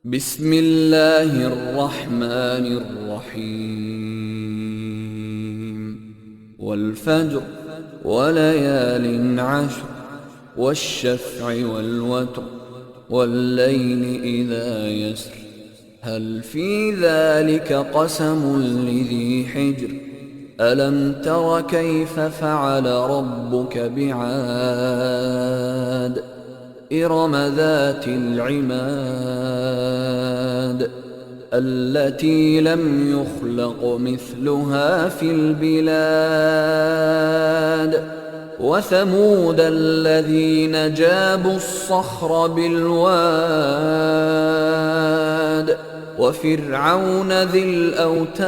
بسم الله الرحمن الرحيم والفجر وليال عشر والشفع والوتر والليل إذا يسر هل في ذلك قسم لذي حجر ألم تر كيف فعل ربك بعاد إرم ذات العماد التي لم يخلق مثلها في البلاد وثمود الذين جابوا الصخر بالواد وفرعون ذي الأوتاد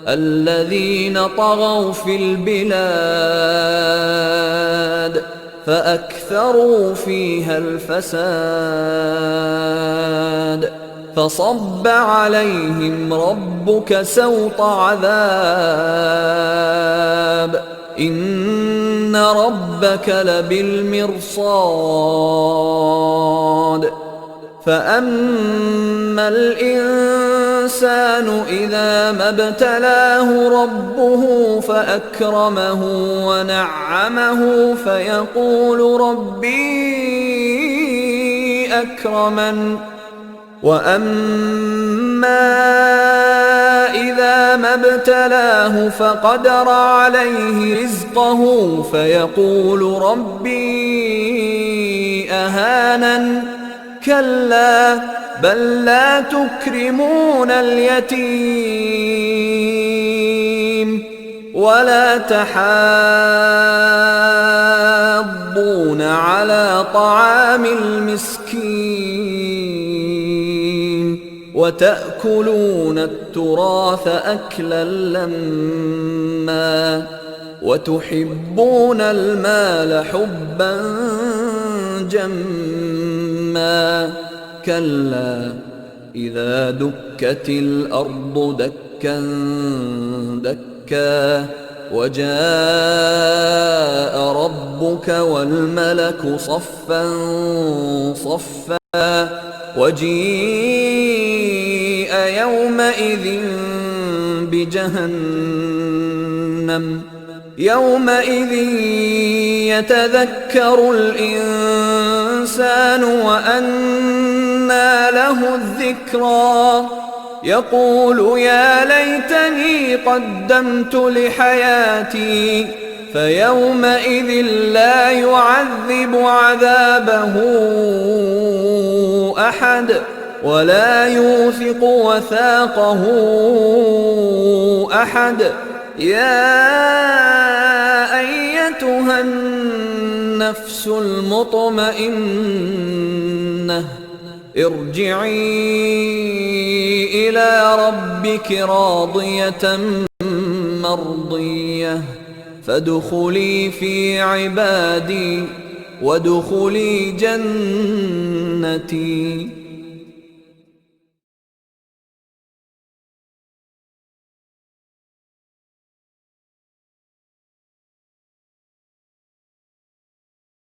الذين طغوا في البلاد فأكثروا فيها الفساد فصب عليهم ربك سوط عذاب إن ربك لبالمرصاد فأما الإنسان إذا ما ابتلاه ربه فأكرمه ونعمه فيقول ربي أكرمن وأما إذا ما ابتلاه فقدر عليه رزقه فيقول ربي أهانن كلا بل لا تكرمون اليتيم ولا تحاضون على طعام المسكين وتأكلون التراث أكلا لما وتحبون المال حبا جما كلا إذا دكت الأرض دكا دكا وجاء ربك والملك صفا صفا وجيء يومئذ بجهنم يومئذ يتذكر الإنسان وأنى له الذكرى يقول يا ليتني قدمت لحياتي فيومئذ لا يعذب عذابه أحد ولا يوثق وثاقه أحد يا أيتها النفس المطمئنة ارجعي إلى ربك راضية مرضية فادخلي في عبادي وادخلي جنتي.